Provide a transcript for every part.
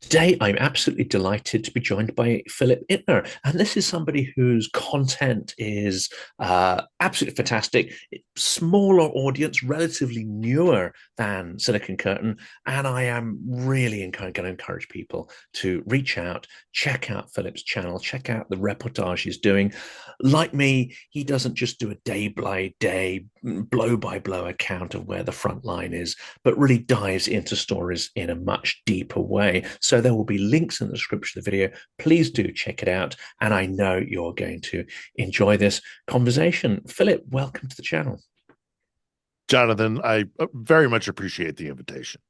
Today, I'm absolutely delighted to be joined by Philip Ittner. And this is somebody whose content is absolutely fantastic. Smaller audience, relatively newer than Silicon Curtain. And I am really going to encourage people to reach out, check out Philip's channel, check out the reportage he's doing. Like me, he doesn't just do a day by day, blow by blow account of where the front line is, but really dives into stories in a much deeper way. So there will be links in the description of the video. Please do check it out. And I know you're going to enjoy this conversation. Philip, welcome to the channel. Jonathan, I very much appreciate the invitation.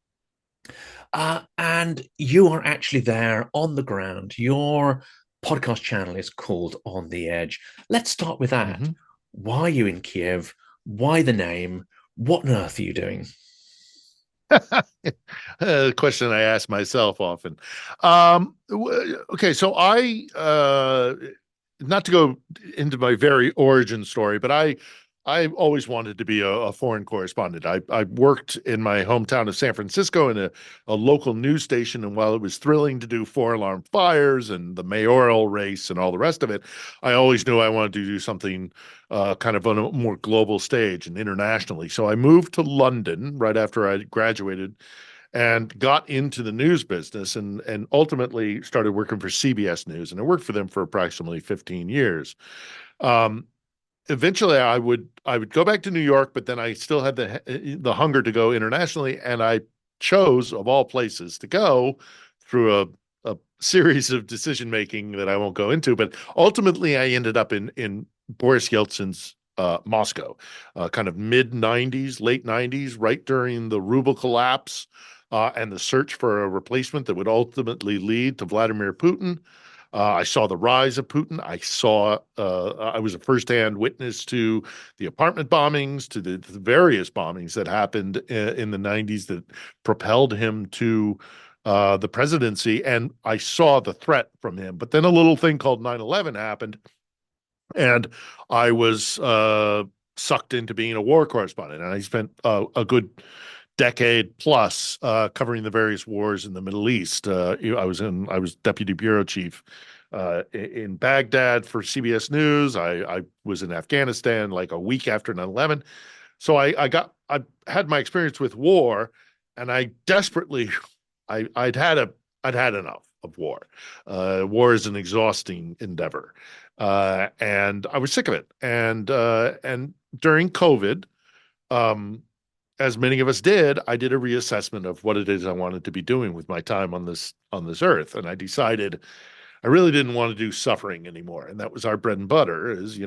And you are actually there on the ground. Your podcast channel is called On the Edge. Let's start with that. Mm-hmm. Why are you in Kyiv? Why the name? What on earth are you doing? A question I ask myself often. Okay, so not to go into my very origin story, but I always wanted to be a foreign correspondent. I worked in my hometown of San Francisco in a local news station, and while it was thrilling to do four-alarm fires and the mayoral race and all the rest of it, I always knew I wanted to do something kind of on a more global stage and internationally. So I moved to London right after I graduated and got into the news business and ultimately started working for CBS News. And I worked for them for approximately 15 years. Um, Eventually I would go back to New York, but then I still had the hunger to go internationally, and I chose of all places to go through a series of decision making that I won't go into. But ultimately, I ended up in Boris Yeltsin's Moscow, kind of mid '90s, late '90s, right during the ruble collapse and the search for a replacement that would ultimately lead to Vladimir Putin. I saw the rise of Putin. I was a firsthand witness to the apartment bombings, to the various bombings that happened in the '90s that propelled him to the presidency. And I saw the threat from him. But then a little thing called 9/11 happened, and I was sucked into being a war correspondent. And I spent a good decade plus covering the various wars in the Middle East. I was deputy bureau chief in Baghdad for CBS News. I was in Afghanistan like a week after 9/11. So I had my experience with war, and I desperately I'd had enough of war. War is an exhausting endeavor, and I was sick of it. And during COVID, um, as many of us did, I did a reassessment of what it is I wanted to be doing with my time on this earth, and I decided I really didn't want to do suffering anymore, and that was our bread and butter, is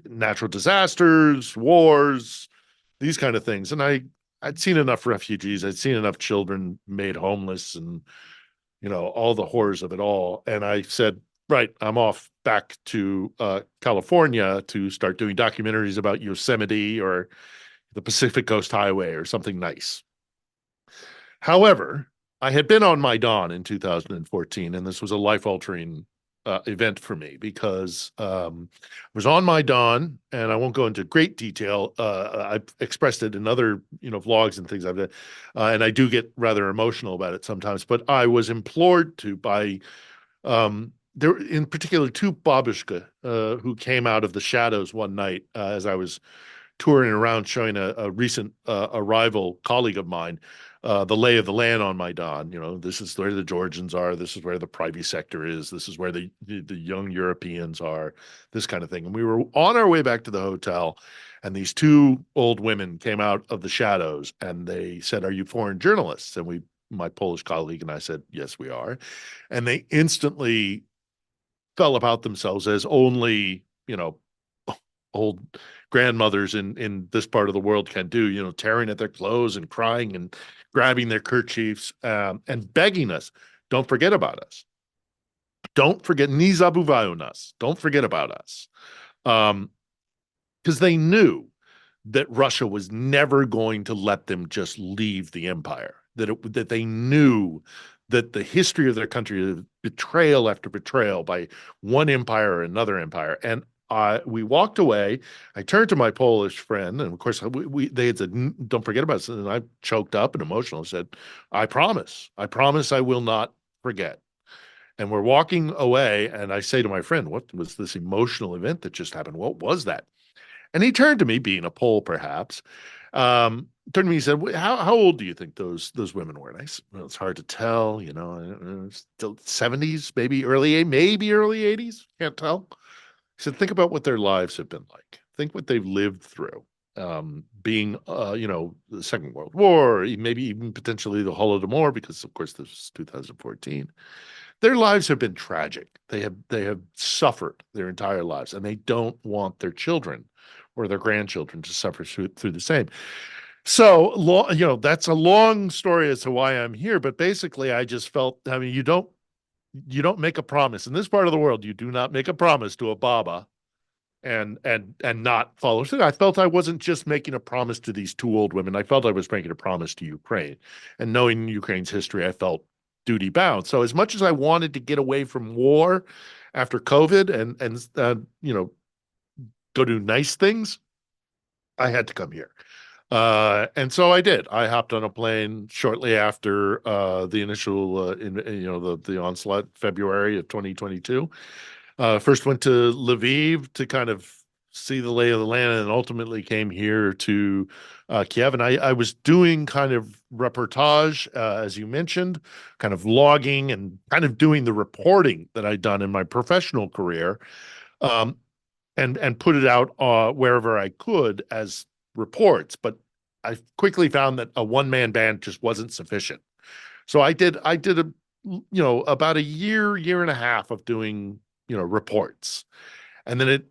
natural disasters, wars, these kind of things. And I'd seen enough refugees, I'd seen enough children made homeless, and all the horrors of it all. And I said, right, I'm off back to California to start doing documentaries about Yosemite or the Pacific Coast Highway or something nice. However, I had been on Maidan in 2014, and this was a life-altering event for me because I was on Maidan, and I won't go into great detail. I've expressed it in other, vlogs and things I've done, and I do get rather emotional about it sometimes. But I was implored to by there, in particular, two babushka who came out of the shadows one night as I was touring around showing a recent arrival colleague of mine the lay of the land on Maidan. This is where the Georgians are. This is where the private sector is. This is where the young Europeans are, this kind of thing. And we were on our way back to the hotel, and these two old women came out of the shadows, and they said, "Are you foreign journalists?" And my Polish colleague and I said, "Yes, we are." And they instantly fell about themselves as only, old grandmothers in this part of the world can do, tearing at their clothes and crying and grabbing their kerchiefs and begging us, don't forget about us. Don't forget, ni zabuvayu nas. Don't forget about us. Because they knew that Russia was never going to let them just leave the empire, that they knew that the history of their country, betrayal after betrayal by one empire or another empire. And we walked away. I turned to my Polish friend, and of course, they had said, "Don't forget about us." And I choked up and emotional and said, I promise I will not forget. And we're walking away, and I say to my friend, what was this emotional event that just happened? What was that? And he turned to me, being a Pole perhaps, turned to me and said, how old do you think those women were? And I said, well, it's hard to tell, still 70s, maybe early 80s, can't tell. He said, think about what their lives have been like. Think what they've lived through. Being, the Second World War, maybe even potentially the Holodomor, because of course this was 2014. Their lives have been tragic. They have suffered their entire lives, and they don't want their children or their grandchildren to suffer through the same. So, that's a long story as to why I'm here. But basically, I just felt, I mean, you don't make a promise in this part of the world. You do not make a promise to a Baba and not follow through. I felt I wasn't just making a promise to these two old women. I felt I was making a promise to Ukraine. And knowing Ukraine's history, I felt duty bound. So as much as I wanted to get away from war after COVID and go do nice things, I had to come here. And so I did. I hopped on a plane shortly after the initial, the onslaught, February of 2022. First went to Lviv to kind of see the lay of the land, and ultimately came here to Kyiv. And I was doing kind of reportage, as you mentioned, kind of logging and kind of doing the reporting that I'd done in my professional career, um, and put it out wherever I could as reports. But I quickly found that a one-man band just wasn't sufficient. So I did about a year and a half of doing reports. And then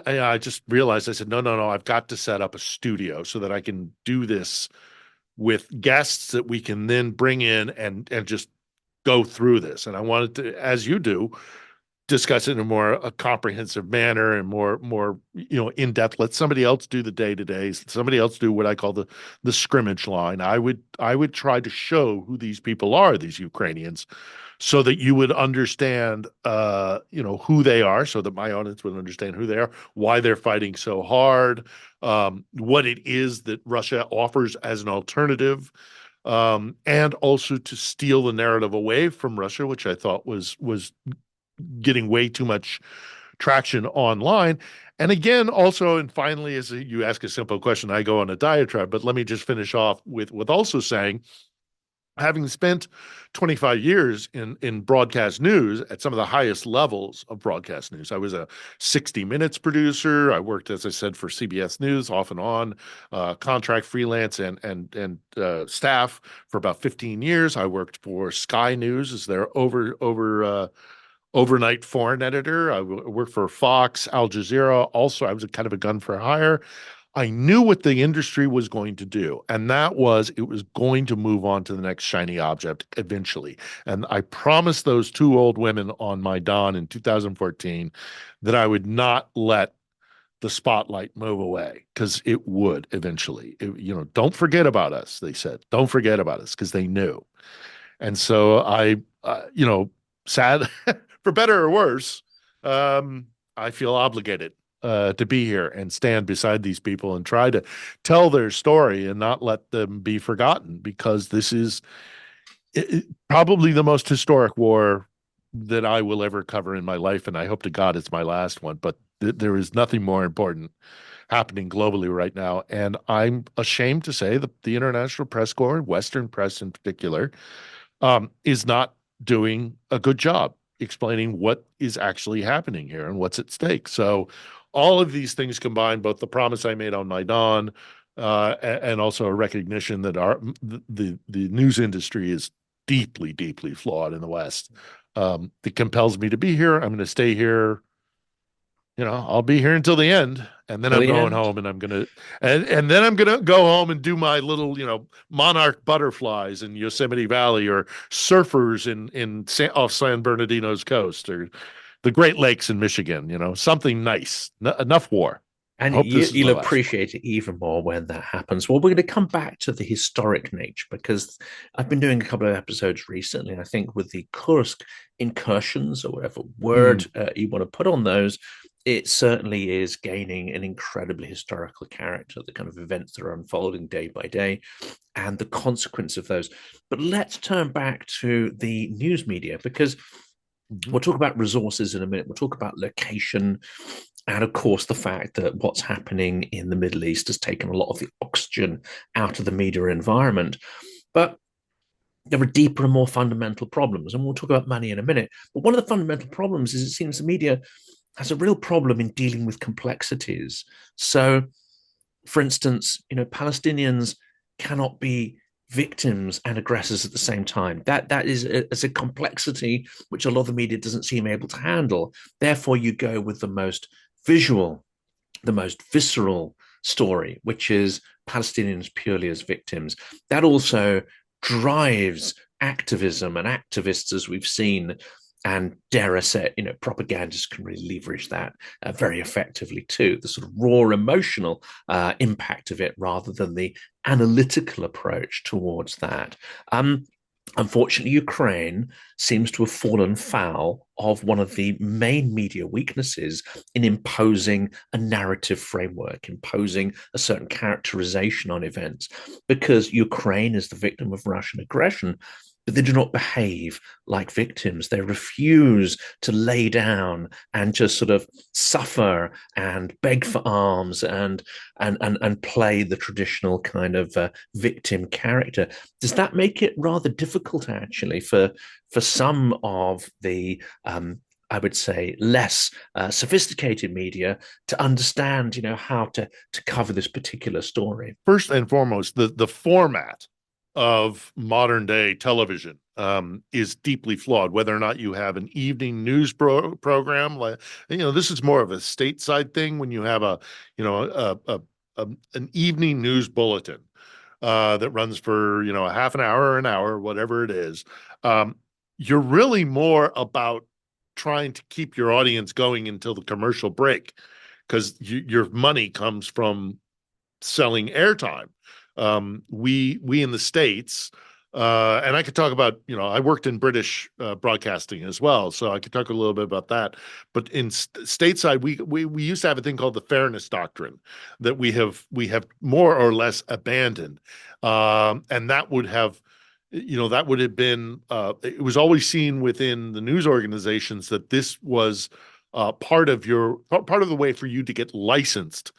I just realized, I said, no, I've got to set up a studio so that I can do this with guests that we can then bring in and just go through this. And I wanted to, as you do, discuss it in a more comprehensive manner and more in depth. Let somebody else do the day to day. Somebody else do what I call the scrimmage line. I would try to show who these people are, these Ukrainians, so that you would understand who they are, so that my audience would understand who they are, why they're fighting so hard, what it is that Russia offers as an alternative. And also to steal the narrative away from Russia, which I thought was getting way too much traction online. And again, also, and finally, as you ask a simple question, I go on a diatribe, but let me just finish off with also saying, having spent 25 years in broadcast news at some of the highest levels of broadcast news. I was a 60 Minutes producer. I worked, as I said, for CBS News off and on, contract, freelance, and staff for about 15 years. I worked for Sky News as their overnight foreign editor. I worked for Fox, Al Jazeera. Also, I was kind of a gun for hire. I knew what the industry was going to do, and that was it was going to move on to the next shiny object eventually. And I promised those two old women on Maidan in 2014 that I would not let the spotlight move away, because it would eventually. Don't forget about us, they said. Don't forget about us, because they knew. And so sad for better or worse, I feel obligated to be here and stand beside these people and try to tell their story and not let them be forgotten, because this is probably the most historic war that I will ever cover in my life. And I hope to God it's my last one, but there is nothing more important happening globally right now. And I'm ashamed to say that the international press corps, Western press in particular, is not doing a good job explaining what is actually happening here and what's at stake. So all of these things combined, both the promise I made on Maidan, and also a recognition that the news industry is deeply, deeply flawed in the West. It compels me to be here. I'm going to stay here. I'll be here until the end, and then Till I'm the going end. home, and and then I'm gonna go home and do my little, monarch butterflies in Yosemite Valley, or surfers off San Bernardino's coast, or the Great Lakes in Michigan. Something nice. Enough war. I And hope this is my you'll last one. appreciate it even more when that happens. Well, we're going to come back to the historic nature, because I've been doing a couple of episodes recently. And I think with the Kursk incursions, or whatever Mm, word you want to put on those, it certainly is gaining an incredibly historical character, the kind of events that are unfolding day by day and the consequence of those. But let's turn back to the news media because Mhm. we'll talk about resources in a minute. We'll talk about location. And of course, the fact that what's happening in the Middle East has taken a lot of the oxygen out of the media environment. But there are deeper and more fundamental problems. And we'll talk about money in a minute. But one of the fundamental problems is it seems the media has a real problem in dealing with complexities. So, for instance, Palestinians cannot be victims and aggressors at the same time. That is a complexity which a lot of the media doesn't seem able to handle. Therefore, you go with the most visual, the most visceral story, which is Palestinians purely as victims. That also drives activism and activists, as we've seen. And dare I say, propagandists can really leverage that very effectively too. The sort of raw emotional impact of it, rather than the analytical approach towards that. Unfortunately, Ukraine seems to have fallen foul of one of the main media weaknesses in imposing a narrative framework, imposing a certain characterization on events, because Ukraine is the victim of Russian aggression. But they do not behave like victims. They refuse to lay down and just sort of suffer and beg for arms and play the traditional kind of victim character. Does that make it rather difficult actually for some of the I would say less sophisticated media to understand, how to cover this particular story? First and foremost, the format of modern day television is deeply flawed. Whether or not you have an evening news program, like this is more of a stateside thing. When you have an evening news bulletin that runs for a half an hour or an hour, whatever it is, you're really more about trying to keep your audience going until the commercial break because your money comes from selling airtime. We in the States, and I could talk about, I worked in British broadcasting as well, so I could talk a little bit about that. But in stateside, we used to have a thing called the fairness doctrine that we have more or less abandoned, and that would have been it was always seen within the news organizations that this was part of the way for you to get licensed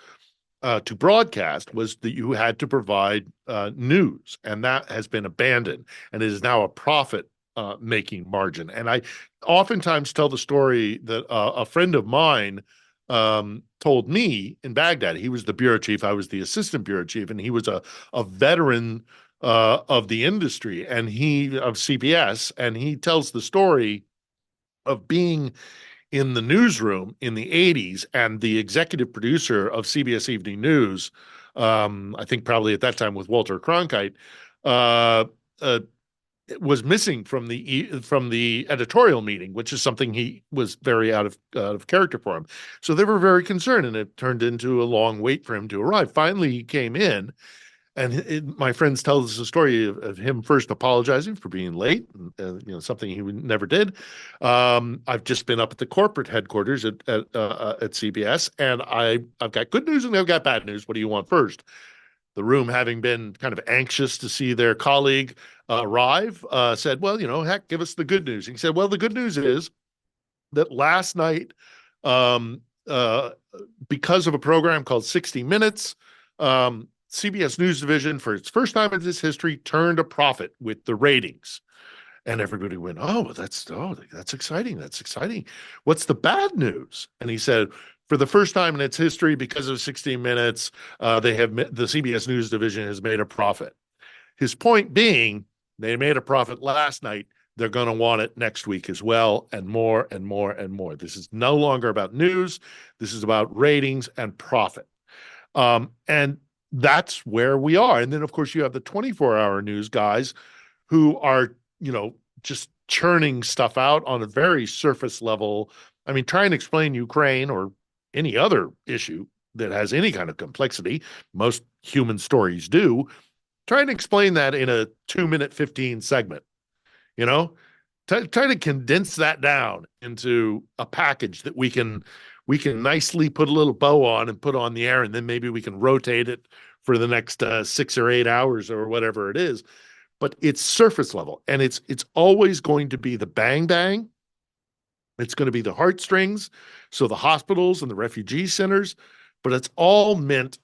to broadcast was that you had to provide news, and that has been abandoned, and it is now a profit making margin. And I oftentimes tell the story that a friend of mine told me in Baghdad. He was the bureau chief, I was the assistant bureau chief, and he was a veteran of the industry, and he of CBS, and he tells the story of being in the newsroom in the 80s, and the executive producer of CBS Evening News, I think probably at that time with Walter Cronkite, uh, uh, was missing from the editorial meeting, which is something he was very out of character for him. So they were very concerned, and it turned into a long wait for him to arrive. Finally, he came in, and my friends tell us the story of him first apologizing for being late, something he never did. I've just been up at the corporate headquarters at CBS, and I've got good news and I've got bad news. What do you want first? The room, having been kind of anxious to see their colleague arrive, said, "Well, heck, give us the good news." He said, "Well, the good news is that last night, um, uh, because of a program called 60 Minutes, CBS News Division, for its first time in its history, turned a profit with the ratings." And everybody went, that's exciting. That's exciting. What's the bad news?" And he said, "For the first time in its history, because of 60 Minutes, the CBS News Division has made a profit." His point being, they made a profit last night. They're going to want it next week as well, and more and more and more. This is no longer about news. This is about ratings and profit. And that's where we are. And then, of course, you have the 24-hour news guys who are, just churning stuff out on a very surface level. I mean, try and explain Ukraine or any other issue that has any kind of complexity. Most human stories do. Try and explain that in a 2-minute 15 segment, you know? Try to condense that down into a package that we can nicely put a little bow on and put on the air, and then maybe we can rotate it for the next 6 or 8 hours or whatever it is. But it's surface level, and it's always going to be the bang bang. It's going to be the heartstrings, so the hospitals and the refugee centers, but it's all meant,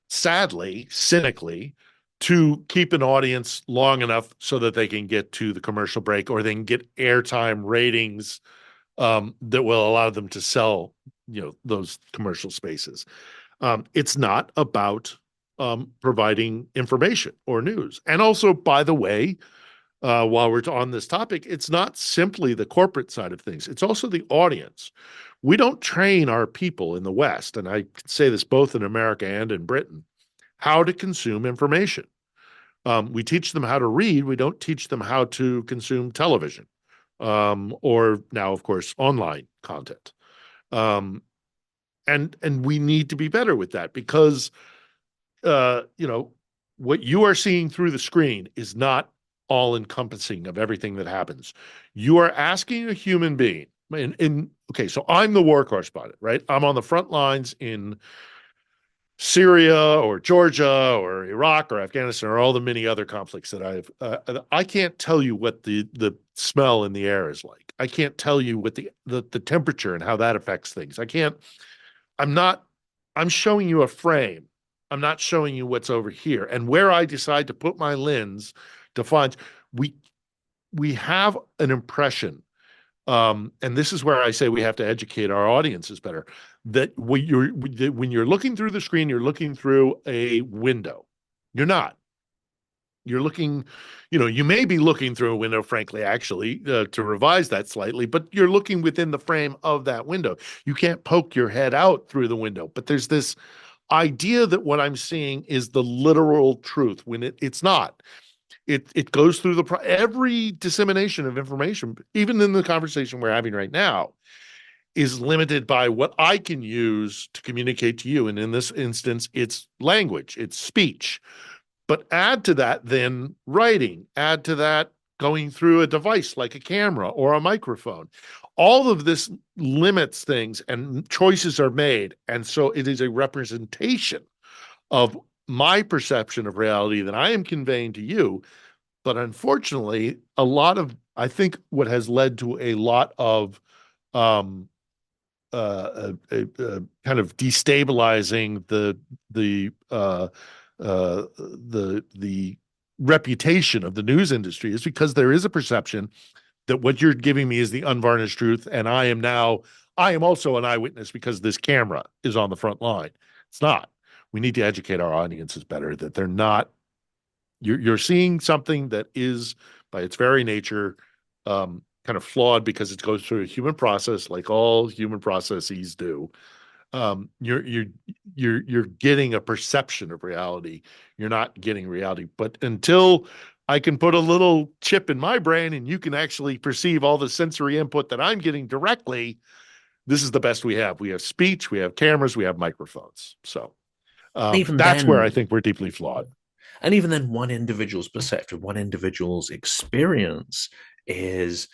sadly, cynically, to keep an audience long enough so that they can get to the commercial break or they can get airtime ratings that will allow them to sell, those commercial spaces. It's not about providing information or news. And also, by the way, while we're on this topic, it's not simply the corporate side of things. It's also the audience. We don't train our people in the West, and I can say this both in America and in Britain, how to consume information. We teach them how to read. We don't teach them how to consume television, or now, of course, online content. Um, and we need to be better with that because, what you are seeing through the screen is not all encompassing of everything that happens. You are asking a human being, okay, so I'm the war correspondent, right? I'm on the front lines in Syria or Georgia or Iraq or Afghanistan or all the many other conflicts that I can't tell you what the smell in the air is like. I can't tell you what the temperature and how that affects things. I'm not, I'm showing you a frame. I'm not showing you what's over here. And where I decide to put my lens defines, we, we have an impression, and this is where I say we have to educate our audiences better, that when you're looking through the screen, you're looking through a window. You're not. You're looking, you may be looking through a window, frankly, actually, to revise that slightly, but you're looking within the frame of that window. You can't poke your head out through the window, but there's this idea that what I'm seeing is the literal truth when it's not. It goes through every dissemination of information, even in the conversation we're having right now, is limited by what I can use to communicate to you. And in this instance, it's language, it's speech. But add to that then writing, add to that going through a device like a camera or a microphone. All of this limits things and choices are made. And so it is a representation of my perception of reality that I am conveying to you. But unfortunately, I think what has led to a lot of um, kind of destabilizing the reputation of the news industry is because there is a perception that what you're giving me is the unvarnished truth, and I am also an eyewitness because this camera is on the front line. It's not. We need to educate our audiences better that they're not. You're seeing something that is, by its very nature, kind of flawed because it goes through a human process, like all human processes do. You're getting a perception of reality. You're not getting reality. But until I can put a little chip in my brain and you can actually perceive all the sensory input that I'm getting directly, this is the best we have. We have speech, we have cameras, we have microphones. So Even that's where I then, think we're deeply flawed. and even then, one individual's perception, one individual's experience is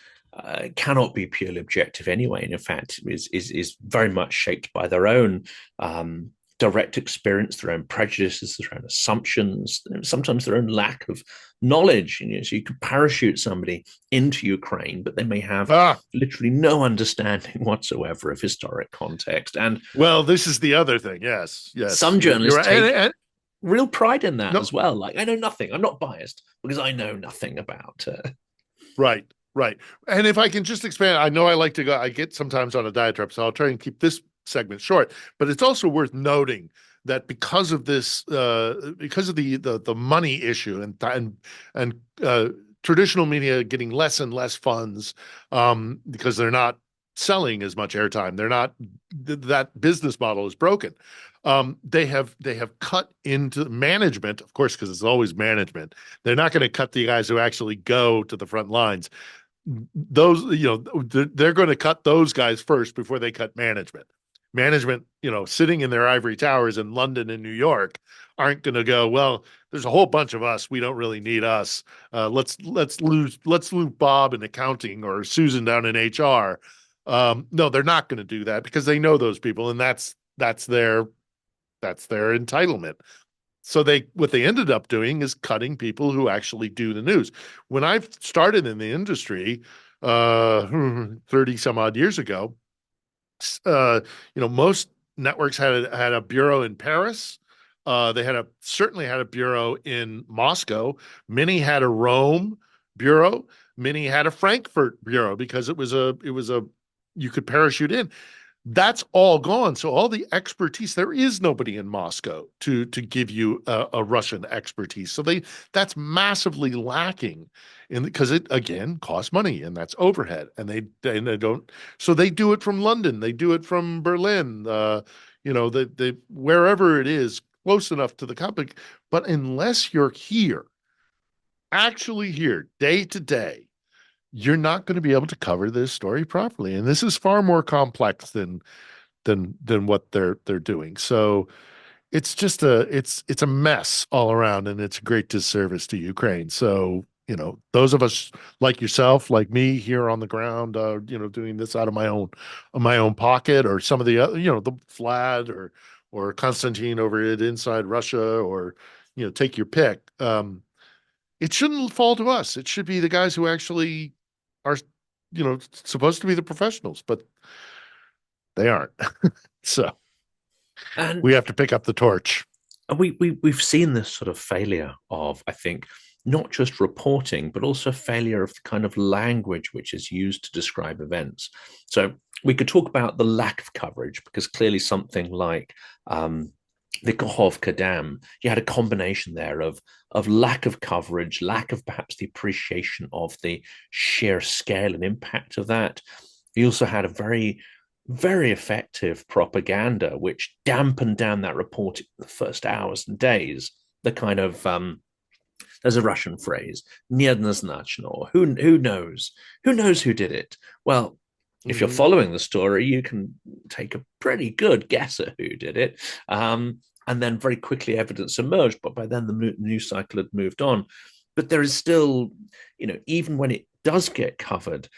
cannot be purely objective anyway, and in fact is very much shaped by their own direct experience, their own prejudices, their own assumptions, sometimes their own lack of knowledge. So you could parachute somebody into Ukraine, but they may have Ah, literally no understanding whatsoever of historic context. And well, this is the other thing. Yes, yes, some you're journalists right. take And real pride in that no, as well. Like, I know nothing. I'm not biased because I know nothing about. right, right. And if I can just expand, I know I like to go. I get sometimes on a diatribe, so I'll try and keep this segment short. But it's also worth noting that because of this, because of the money issue and traditional media getting less and less funds, because they're not selling as much airtime, they're not that business model is broken. They have cut into management, of course, because it's always management. They're not going to cut the guys who actually go to the front lines. Those, they're going to cut those guys first before they cut management. Management, sitting in their ivory towers in London and New York, aren't going to go, well, there's a whole bunch of us. We don't really need us. Let's lose Bob in accounting or Susan down in HR. No, they're not going to do that because they know those people, and that's their entitlement. So what they ended up doing is cutting people who actually do the news. When I started in the industry, 30 some odd years ago, uh, most networks had a bureau in Paris. They certainly had a bureau in Moscow. Many had a Rome bureau. Many had a Frankfurt bureau because it was a you could parachute in. That's all gone. So all the expertise, there is nobody in Moscow to give you a Russian expertise. So that's massively lacking in because it again costs money and that's overhead. And they don't. So they do it from London. They do it from Berlin. They wherever it is close enough to the company. But unless you're here, actually here, day to day, you're not going to be able to cover this story properly. And this is far more complex than what they're doing. So it's a mess all around, and it's a great disservice to Ukraine. So those of us like yourself, like me here on the ground, doing this out of my own pocket, or some of the other, the Vlad or Konstantin over at Inside Russia, or take your pick. It shouldn't fall to us. It should be the guys who actually are, supposed to be the professionals, but they aren't. So And we have to pick up the torch. we've seen this sort of failure of, I think, not just reporting, but also failure of the kind of language which is used to describe events. So we could talk about the lack of coverage because clearly something like the Kahovka Dam, you had a combination there of lack of coverage, lack of perhaps the appreciation of the sheer scale and impact of that. You also had a very effective propaganda, which dampened down that report in the first hours and days. The kind of there's a Russian phrase, "Неоднозначно," who knows who did it. Well, if you're Mhm. following the story, you can take a pretty good guess at who did it. And then very quickly evidence emerged, but by then the news cycle had moved on. But there is still, even when it does get covered,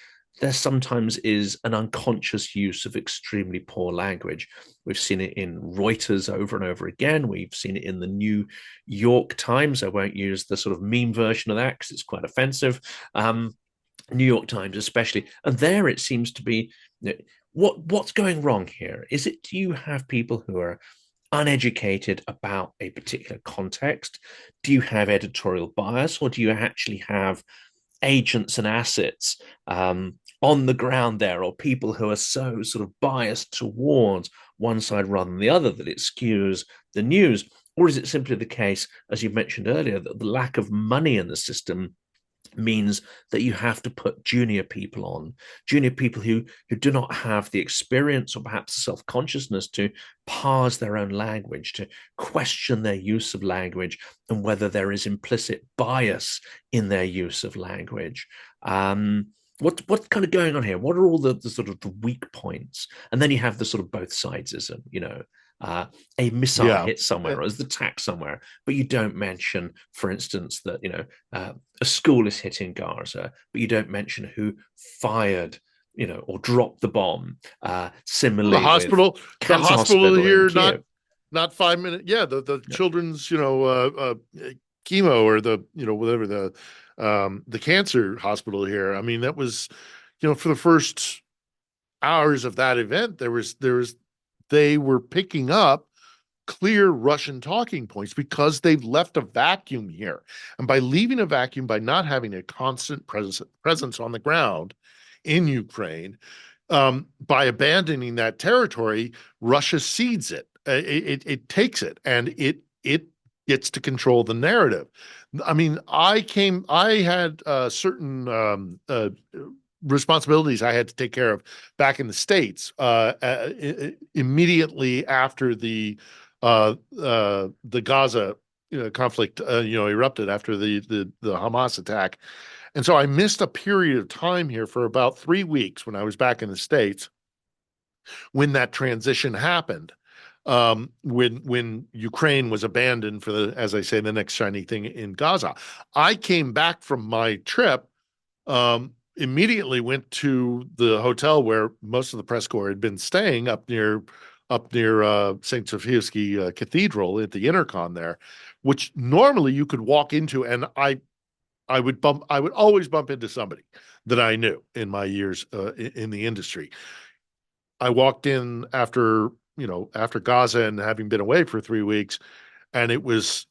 there sometimes is an unconscious use of extremely poor language. We've seen it in Reuters over and over again. We've seen it in the New York Times. I won't use the sort of meme version of that because it's quite offensive. New York Times, especially, and there it seems to be. What's going wrong here? Is it do you have people who are uneducated about a particular context? Do you have editorial bias, or do you actually have agents and assets on the ground there, or people who are so sort of biased towards one side rather than the other that it skews the news? Or is it simply the case, as you mentioned earlier, that the lack of money in the system means that you have to put junior people who do not have the experience or perhaps the self-consciousness to parse their own language, to question their use of language and whether there is implicit bias in their use of language. What's kind of going on here? What are all the sort of the weak points? And then you have the sort of both sidesism, a missile Yeah. hit somewhere Uh, or there's the attack somewhere, but you don't mention, for instance, that a school is hit in Gaza, but you don't mention who fired, or dropped the bomb. The Similarly with the cancer hospital hospital in here, Kyiv. not 5 minutes. Yeah, the Yeah. children's, chemo, or whatever, the cancer hospital here. I mean, that was, for the first hours of that event, they were picking up clear Russian talking points because they've left a vacuum here. And by leaving a vacuum, by not having a constant presence on the ground in Ukraine, by abandoning that territory, Russia cedes it. It takes it, and it gets to control the narrative. I mean, I had certain responsibilities I had to take care of back in the States immediately after the Gaza conflict erupted after the Hamas attack. And so I missed a period of time here for about 3 weeks when I was back in the States when that transition happened. When Ukraine was abandoned for as I say, the next shiny thing in Gaza. I came back from my trip immediately went to the hotel where most of the press corps had been staying up near St. Sophia's Cathedral at the Intercon there, which normally you could walk into, and I would always bump into somebody that I knew in my years in the industry. I walked in after Gaza and having been away for 3 weeks, and it was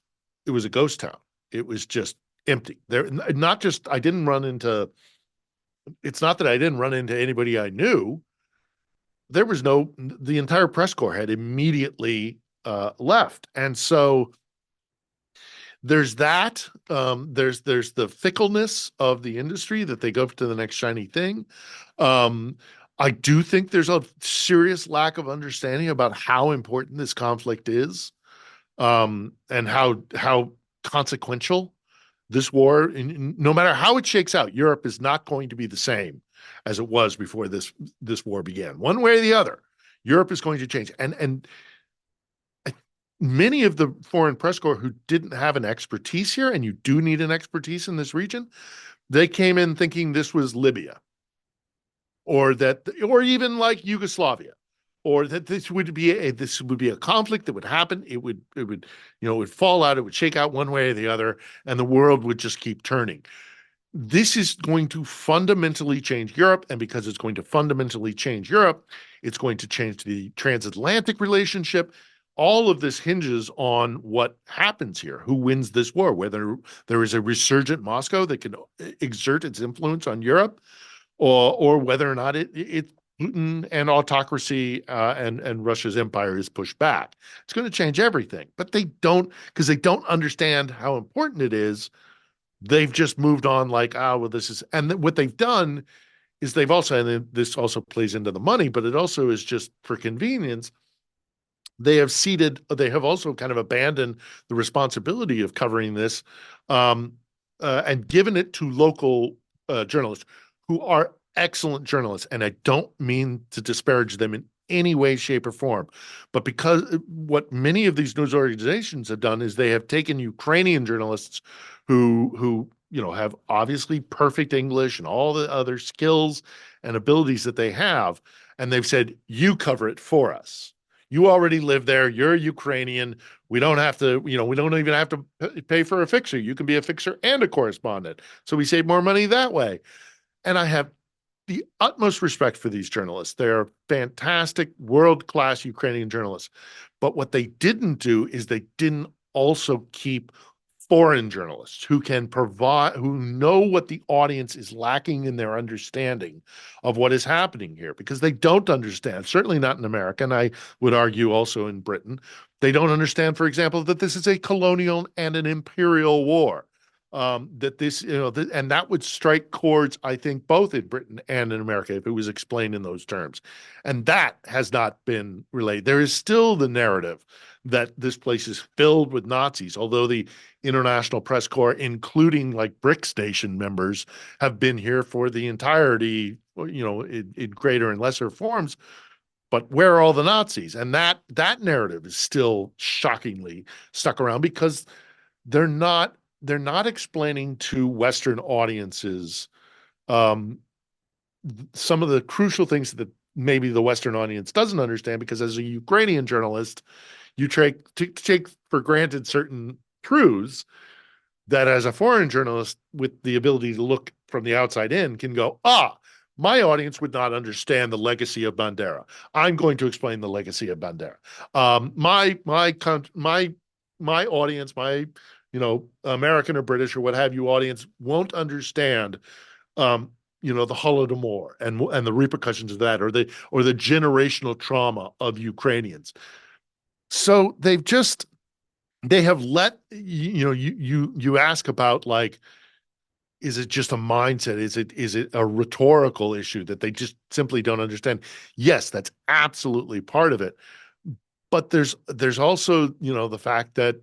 a ghost town. It was just empty. There, not just I didn't run into. It's not that I didn't run into anybody I knew. There was no. The entire press corps had immediately left, and so there's that. There's the fickleness of the industry that they go to the next shiny thing. Um, I do think there's a serious lack of understanding about how important this conflict is, and how consequential this war. No matter how it shakes out, Europe is not going to be the same as it was before this war began. One way or the other, Europe is going to change, and many of the foreign press corps who didn't have an expertise here, and you do need an expertise in this region, they came in thinking this was Libya, or even like Yugoslavia, or that this would be a conflict that would happen. It would fall out. It would shake out one way or the other, and the world would just keep turning. This is going to fundamentally change Europe, and because it's going to fundamentally change Europe, it's going to change the transatlantic relationship. All of this hinges on what happens here, who wins this war, whether there is a resurgent Moscow that can exert its influence on Europe, or whether or not it Putin and autocracy and Russia's empire is pushed back. It's going to change everything, but they don't, because they don't understand how important it is. They've just moved on like, well, this is, and what they've done is they've also, and this also plays into the money, but it also is just for convenience. They have also kind of abandoned the responsibility of covering this, and given it to local journalists who are excellent journalists. And I don't mean to disparage them in any way, shape, or form, but because what many of these news organizations have done is they have taken Ukrainian journalists who have obviously perfect English and all the other skills and abilities that they have, and they've said, you cover it for us. You already live there. You're Ukrainian. We don't have to, we don't even have to pay for a fixer. You can be a fixer and a correspondent. So we save more money that way. And I have the utmost respect for these journalists. They're fantastic, world-class Ukrainian journalists. But what they didn't do is they didn't also keep foreign journalists who can provide, who know what the audience is lacking in their understanding of what is happening here, because they don't understand, certainly not in America, and I would argue also in Britain. They don't understand, for example, that this is a colonial and an imperial war. That this, and that would strike chords, I think, both in Britain and in America if it was explained in those terms. And that has not been relayed. There is still the narrative that this place is filled with Nazis, although the international press corps, including like BRICS nation members, have been here for the entirety, in greater and lesser forms. But where are all the Nazis? And that narrative is still shockingly stuck around because they're not they're not explaining to Western audiences um, some of the crucial things that maybe the Western audience doesn't understand, because as a Ukrainian journalist, you take for granted certain truths that as a foreign journalist with the ability to look from the outside in can go, my audience would not understand the legacy of Bandera. I'm going to explain the legacy of Bandera. My audience, my American or British or what have you audience won't understand the Holodomor and the repercussions of that, or the generational trauma of Ukrainians. So they have let you ask about, like, is it just a mindset? Is it a rhetorical issue that they just simply don't understand? Yes, that's absolutely part of it. But there's also, the fact that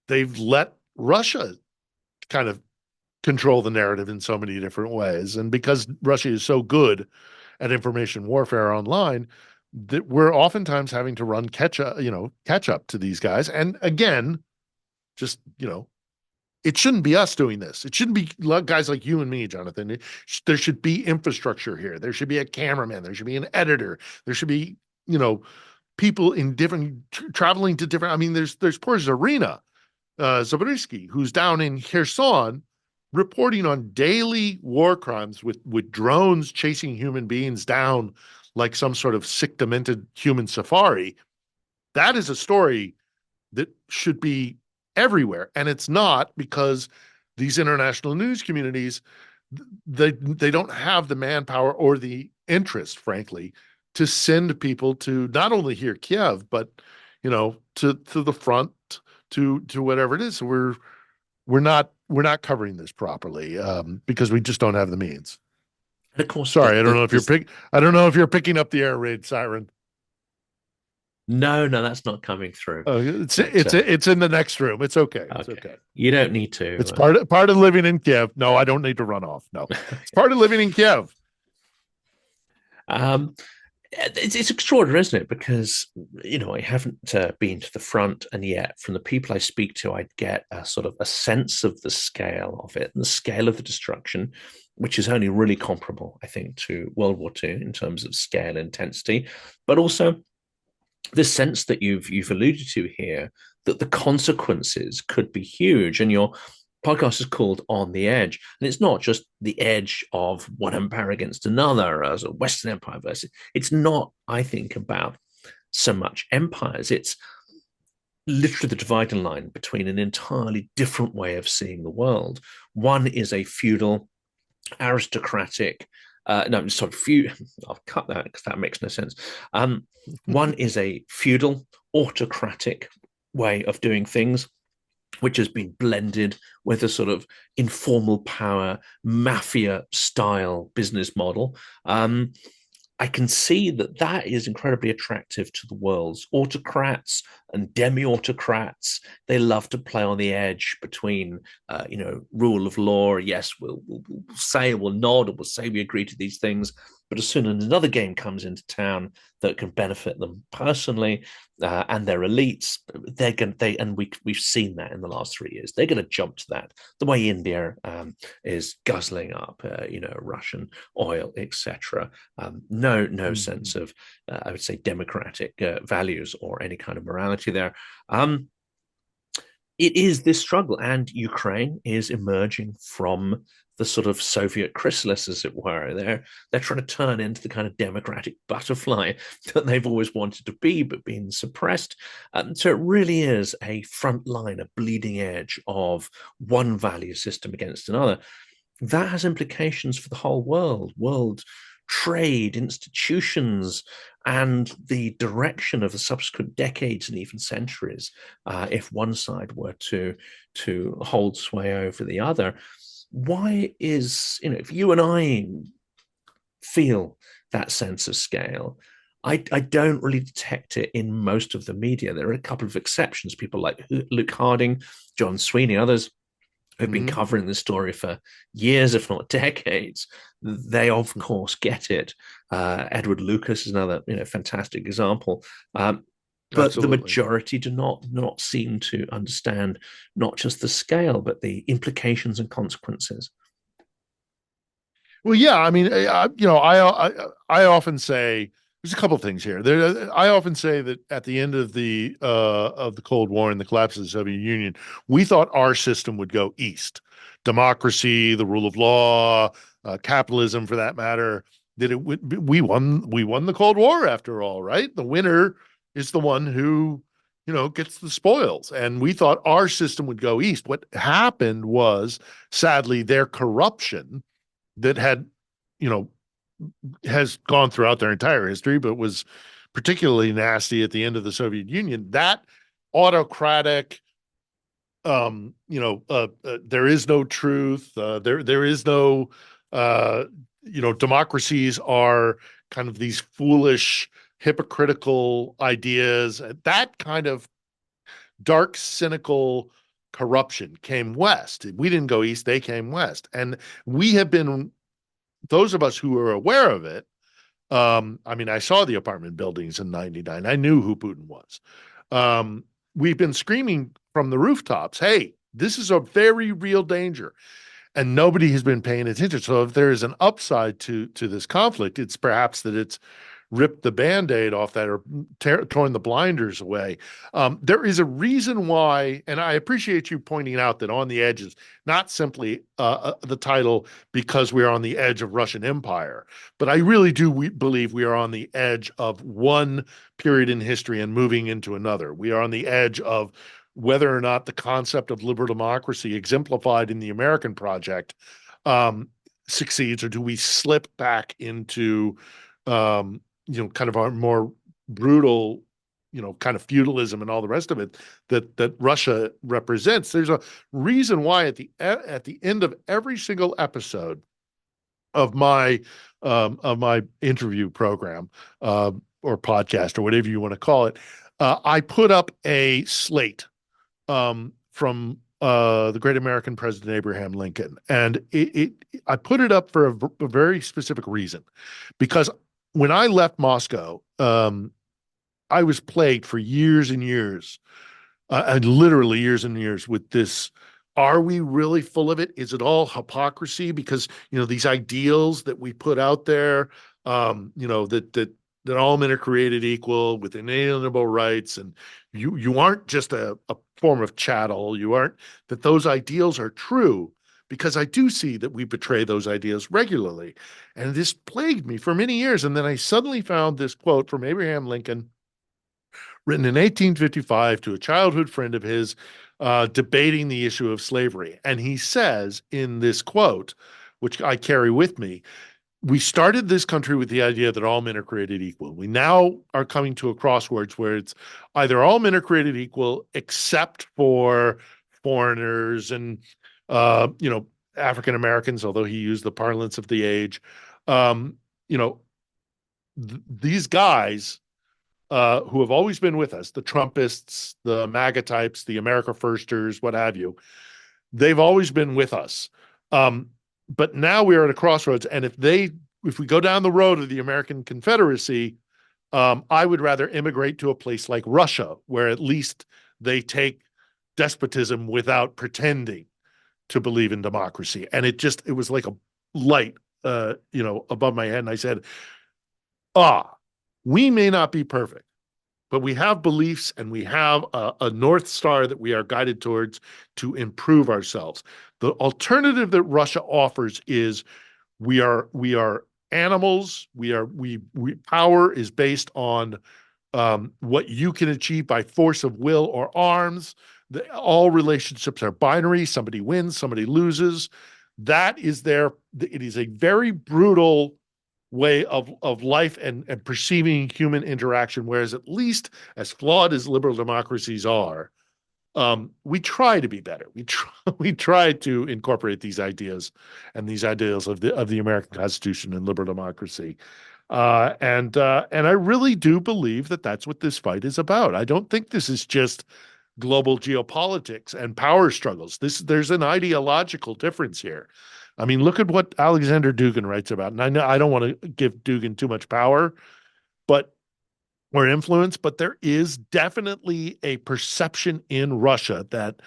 they've let Russia kind of control the narrative in so many different ways. And because Russia is so good at information warfare online, that we're oftentimes having to run catch up to these guys. And again, just, it shouldn't be us doing this. It shouldn't be guys like you and me, Jonathan. There should be infrastructure here. There should be a cameraman. There should be an editor. There should be, you know, people in different traveling to different. I mean, there's poor Zarina Zabriskie, who's down in Kherson reporting on daily war crimes with drones chasing human beings down like some sort of sick, demented human safari. That is a story that should be everywhere, and it's not, because these international news communities, they don't have the manpower or the interest, frankly, to send people to not only here Kiev, but to the front, to whatever it is. So we're not covering this properly, because we just don't have the means. And of course, Sorry, I don't know if you're picking up the air raid siren. no, that's not coming through. Oh, it's But it's in the next room. It's okay. It's okay, okay. you don't need to. It's part of living in Kiev. No, I don't need to run off. No, it's part of living in Kiev. Um, it's extraordinary, isn't it? Because I haven't been to the front, and yet from the people I speak to, I get a sort of a sense of the scale of it and the scale of the destruction, which is only really comparable, I think, to World War II in terms of scale and intensity, but also the sense that you've alluded to here, that the consequences could be huge. And your podcast is called On the Edge, and it's not just the edge of one empire against another as a Western Empire versus. It's not, I think, about so much empires. It's literally the dividing line between an entirely different way of seeing the world. One is a feudal, aristocratic. No, sorry, I'll cut that because that makes no sense. One is a feudal, autocratic way of doing things, which has been blended with a sort of informal power, mafia style business model. I can see that that is incredibly attractive to the world's autocrats and demi-autocrats. They love to play on the edge between, rule of law. Yes, we'll say, we'll nod, or we'll say we agree to these things. But as soon as another game comes into town that can benefit them personally and their elites, we've seen that in the last 3 years. They're going to jump to that. The way India is guzzling up, Russian oil, etc. No sense of, I would say, democratic values or any kind of morality there. It is this struggle, and Ukraine is emerging from the sort of Soviet chrysalis, as it were. They're trying to turn into the kind of democratic butterfly that they've always wanted to be, but been suppressed. So it really is a front line, a bleeding edge of one value system against another. That has implications for the whole world trade, institutions, and the direction of the subsequent decades and even centuries, if one side were to hold sway over the other. Why is, if you and I feel that sense of scale, I don't really detect it in most of the media. There are a couple of exceptions, people like Luke Harding, John Sweeney, others who've been covering this story for years, if not decades. They, of course, get it. Edward Lucas is another, fantastic example. But Absolutely. the majority do not seem to understand not just the scale, but the implications and consequences. Well, yeah, I mean, I often say there's a couple of things here. I often say that at the end of the Cold War and the collapse of the Soviet Union, we thought our system would go east, democracy, the rule of law, capitalism, for that matter. That it would we won the Cold War after all, right? The winner is the one who gets the spoils, and we thought our system would go east. What happened was, sadly, their corruption that had, has gone throughout their entire history, but was particularly nasty at the end of the Soviet Union. That autocratic, there is no truth. There is no, democracies are kind of these foolish, hypocritical ideas. That kind of dark, cynical corruption came west. We didn't go east, they came west. And we have been, those of us who are aware of it, I mean, I saw the apartment buildings in 99. I knew who Putin was. We've been screaming from the rooftops, hey, This is a very real danger, and nobody has been paying attention. So if there is an upside to this conflict, it's perhaps that it's ripped the band-aid off that, or torn the blinders away. There is a reason why, and I appreciate you pointing out that On the Edge is not simply the title because we are on the edge of Russian empire, but I really do believe we are on the edge of one period in history and moving into another. We are on the edge of whether or not the concept of liberal democracy exemplified in the American project um, succeeds, or do we slip back into kind of our more brutal, kind of feudalism and all the rest of it that Russia represents. There's a reason why at the end of every single episode of my interview program or podcast or whatever you want to call it, I put up a slate from the great American President Abraham Lincoln, and I put it up for a very specific reason, because when I left Moscow, I was plagued for years and years, and literally years and years, with this. Are we really full of it? Is it all hypocrisy? Because, these ideals that we put out there, that all men are created equal with inalienable rights, and you aren't just a form of chattel. You aren't, that those ideals are true, because I do see that we betray those ideas regularly. And this plagued me for many years. And then I suddenly found this quote from Abraham Lincoln, written in 1855 to a childhood friend of his, debating the issue of slavery. And he says in this quote, which I carry with me, we started this country with the idea that all men are created equal. We now are coming to a crossroads where it's either all men are created equal except for foreigners and African Americans, although he used the parlance of the age. Um, these guys who have always been with us, the Trumpists, the MAGA types, the America Firsters, what have you, they've always been with us. But now we are at a crossroads, and if we go down the road of the American Confederacy, I would rather immigrate to a place like Russia, where at least they take despotism without pretending to believe in democracy. And it was like a light, above my head. And I said, we may not be perfect, but we have beliefs, and we have a North Star that we are guided towards to improve ourselves. The alternative that Russia offers is we are animals. Power is based on what you can achieve by force of will or arms. All relationships are binary. Somebody wins, somebody loses. It is a very brutal way of life and perceiving human interaction, whereas at least, as flawed as liberal democracies are, we try to be better. We try to incorporate these ideas and these ideals of the American Constitution and liberal democracy. And I really do believe that that's what this fight is about. I don't think this is just global geopolitics and power struggles. There's an ideological difference here. I mean, look at what Alexander Dugin writes about. And I know I don't want to give Dugin too much power, but or influence, but there is definitely a perception in Russia that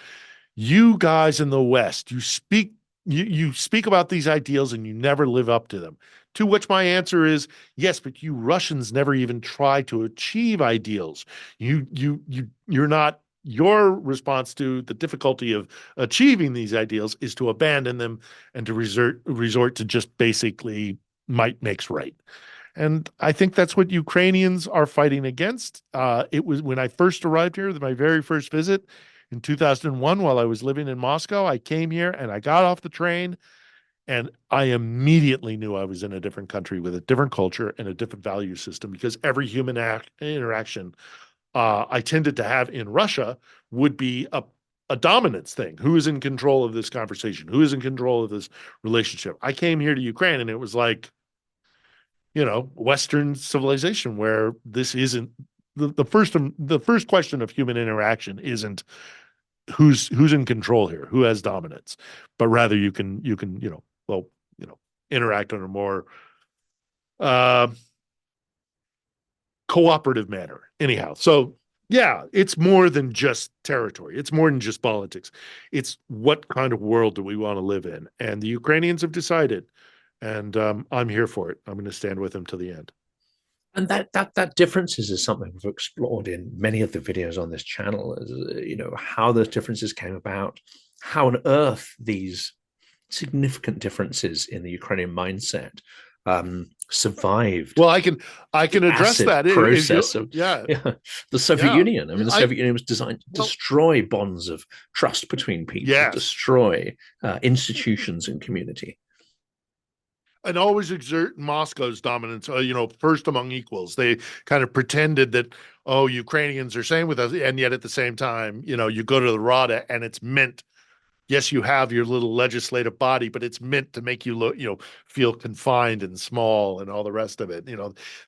you guys in the West, you speak about these ideals and you never live up to them. To which my answer is yes, but you Russians never even try to achieve ideals. You're not. Your response to the difficulty of achieving these ideals is to abandon them and to resort to just basically might makes right. And I think that's what Ukrainians are fighting against. It was when I first arrived here, my very first visit in 2001, while I was living in Moscow. I came here and I got off the train, and I immediately knew I was in a different country with a different culture and a different value system, because every human interaction I tended to have in Russia would be a dominance thing. Who is in control of this conversation? Who is in control of this relationship? I came here to Ukraine and it was like, Western civilization, where this isn't the first question of human interaction isn't who's in control here, who has dominance, but rather you can interact on a more uh, cooperative manner. Anyhow, so Yeah, it's more than just territory. It's more than just politics. It's what kind of world do we want to live in? And the Ukrainians have decided, and I'm here for it. I'm going to stand with them to the end. And that differences is something we've explored in many of the videos on this channel. How those differences came about, how on earth these significant differences in the Ukrainian mindset survived Well, I can the address acid that if you, process of, yeah, yeah, the Soviet yeah. Union. I mean, the I Soviet Union was designed to well, destroy bonds of trust between people, yes, destroy institutions and community. and always exert Moscow's dominance. First among equals. They kind of pretended that, oh, Ukrainians are same with us, and yet at the same time, you go to the Rada and it's meant. Yes, you have your little legislative body, but it's meant to make you look, feel confined and small and all the rest of it.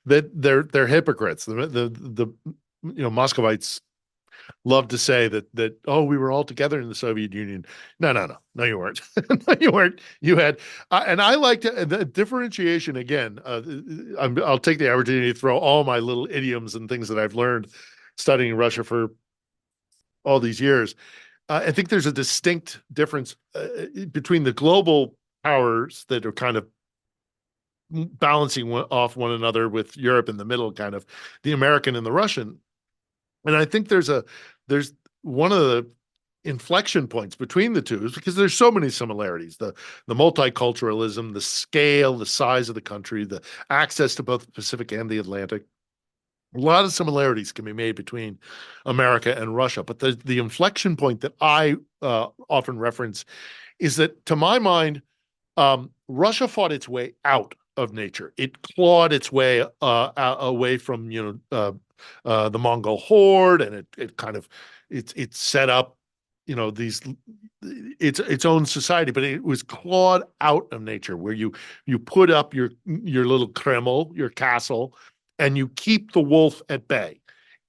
That they're hypocrites. The Muscovites love to say that oh, we were all together in the Soviet Union. No, no, no, no, you weren't. No, you weren't. You had, and I like to the differentiation again. I'll take the opportunity to throw all my little idioms and things that I've learned studying Russia for all these years. I think there's a distinct difference between the global powers that are kind of balancing off one another, with Europe in the middle, kind of the American and the Russian. And I think there's one of the inflection points between the two is because there's so many similarities: the multiculturalism, the scale, the size of the country, the access to both the Pacific and the Atlantic. A lot of similarities can be made between America and Russia, but the inflection point that I often reference is that, to my mind, Russia fought its way out of nature. It clawed its way away from the Mongol horde, and it kind of it set up these its own society, but it was clawed out of nature, where you put up your little Kreml, your castle, and you keep the wolf at bay.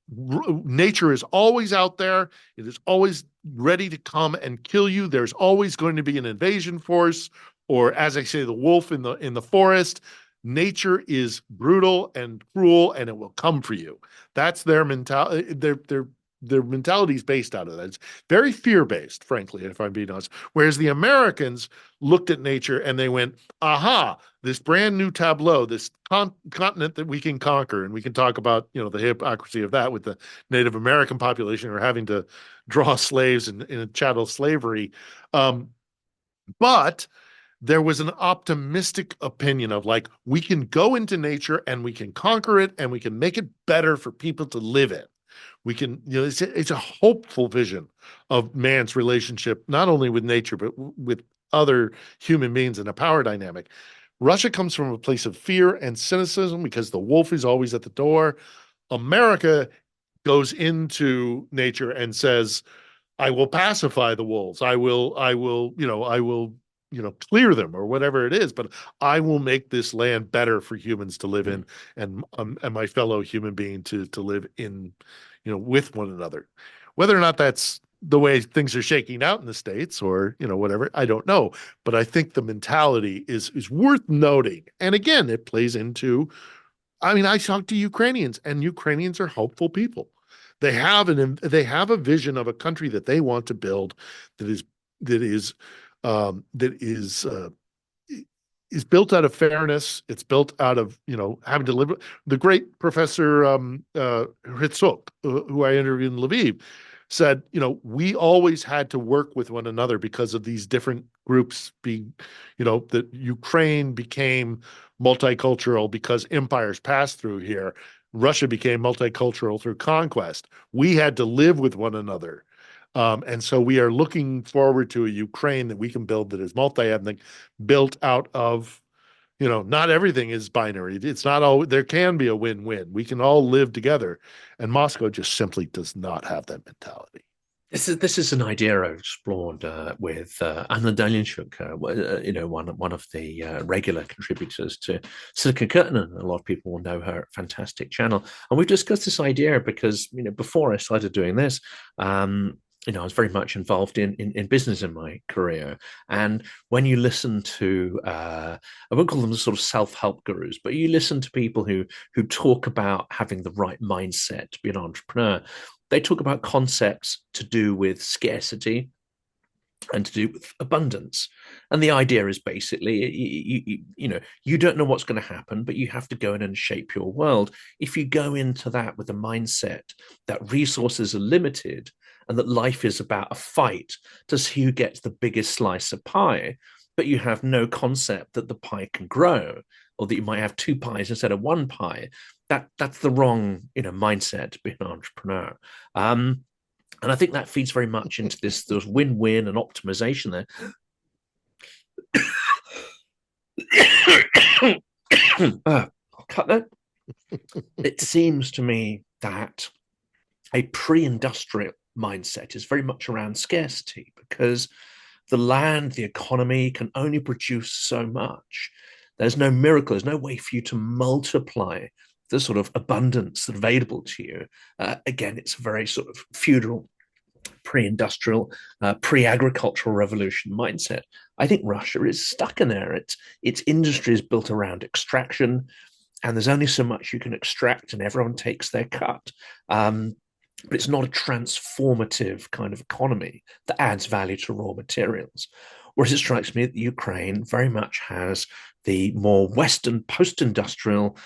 Nature is always out there. It is always ready to come and kill you. There's always going to be an invasion force, or, as I say, the wolf in the forest. Nature is brutal and cruel, and it will come for you. That's their mentality. Their mentality is based out of that. It's very fear-based, frankly, if I'm being honest. Whereas the Americans looked at nature and they went, aha, this brand new tableau, this continent that we can conquer. And we can talk about, the hypocrisy of that with the Native American population, or having to draw slaves in chattel slavery. But there was an optimistic opinion of, like, we can go into nature and we can conquer it and we can make it better for people to live in. We can, it's a hopeful vision of man's relationship, not only with nature, but with other human beings in a power dynamic. Russia comes from a place of fear and cynicism because the wolf is always at the door. America goes into nature and says, I will pacify the wolves. I will clear them, or whatever it is, but I will make this land better for humans to live in, and my fellow human being to live in, with one another. Whether or not that's the way things are shaking out in the States, or, whatever, I don't know. But I think the mentality is worth noting. And again, it plays into, I mean, I talk to Ukrainians, and Ukrainians are hopeful people. They have a vision of a country that they want to build, that is that is that is built out of fairness. It's built out of having to live. The great Professor Hrytsuk, who I interviewed in Lviv, said, we always had to work with one another because of these different groups being, that Ukraine became multicultural because empires passed through here. Russia became multicultural through conquest. We had to live with one another. And so we are looking forward to a Ukraine that we can build, that is multi-ethnic, built out of, not everything is binary. It's not all, there can be a win-win. We can all live together. And Moscow just simply does not have that mentality. This is an idea I've explored with Anna Dalinchuk, one of the regular contributors to Silicon Curtain, and a lot of people will know her fantastic channel. And we've discussed this idea because before I started doing this, I was very much involved in business in my career. And when you listen to, I won't call them the sort of self-help gurus, but you listen to people who talk about having the right mindset to be an entrepreneur, They talk about concepts to do with scarcity and to do with abundance. And the idea is basically, you don't know what's going to happen, but you have to go in and shape your world. If you go into that with a mindset that resources are limited and that life is about a fight to see who gets the biggest slice of pie, but you have no concept that the pie can grow or that you might have two pies instead of one pie, that's the wrong mindset to be an entrepreneur. And I think that feeds very much into this win-win and optimization there. I'll cut that. It seems to me that a pre-industrial mindset is very much around scarcity because the land, the economy can only produce so much. There's no miracle, there's no way for you to multiply the sort of abundance that's available to you. Again, it's a very sort of feudal, pre-industrial, pre-agricultural revolution mindset. I think Russia is stuck in there. Its industry is built around extraction, and there's only so much you can extract, and everyone takes their cut. But it's not a transformative kind of economy that adds value to raw materials. Whereas it strikes me that Ukraine very much has the more Western post-industrial,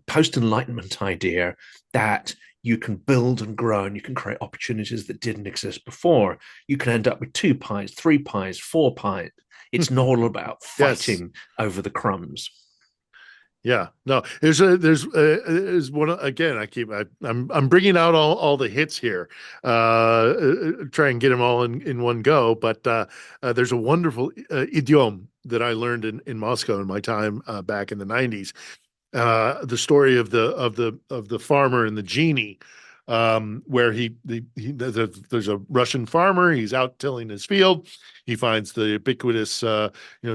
post-Enlightenment idea that you can build and grow and you can create opportunities that didn't exist before. You can end up with two pies, three pies, four pies. It's not all about fighting over the crumbs. Yeah, no, there's one again. I'm bringing out all the hits here, try and get them all in one go. But there's a wonderful idiom that I learned in Moscow in my time back in the 90s. The story of the farmer and the genie, where there's a Russian farmer. He's out tilling his field. He finds the ubiquitous,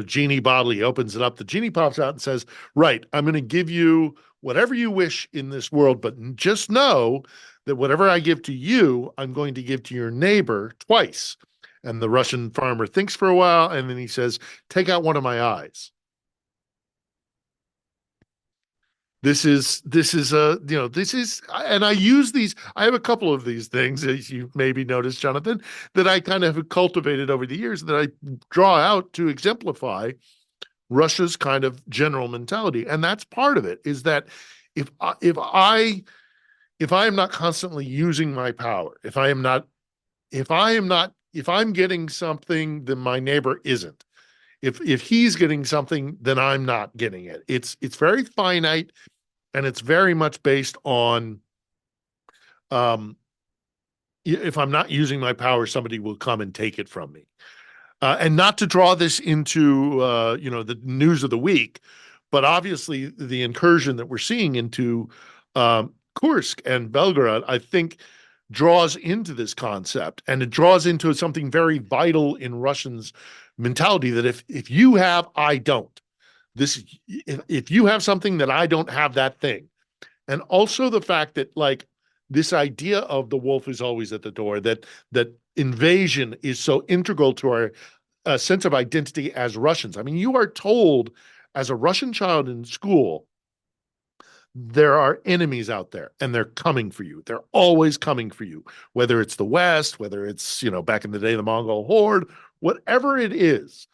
genie bottle. He opens it up. The genie pops out and says, "Right, I'm going to give you whatever you wish in this world, but just know that whatever I give to you, I'm going to give to your neighbor twice." And the Russian farmer thinks for a while, and then he says, "Take out one of my eyes." This is and I use these. I have a couple of these things, as you maybe noticed, Jonathan, that I kind of have cultivated over the years that I draw out to exemplify Russia's kind of general mentality. And that's part of it, is that if I am not constantly using my power, if I'm getting something that my neighbor isn't, if he's getting something, then I'm not getting it. It's very finite, and it's very much based on if I'm not using my power, somebody will come and take it from me. And not to draw this into the news of the week, but obviously the incursion that we're seeing into Kursk and Belgorod, I think, draws into this concept, and it draws into something very vital in Russians' mentality, that if you have, I don't. If you have something, that I don't have that thing. And also the fact that, like, this idea of the wolf is always at the door, that invasion is so integral to our sense of identity as Russians. I mean, you are told as a Russian child in school, there are enemies out there and they're coming for you. They're always coming for you, whether it's the West, whether it's, back in the day, the Mongol horde, whatever it is,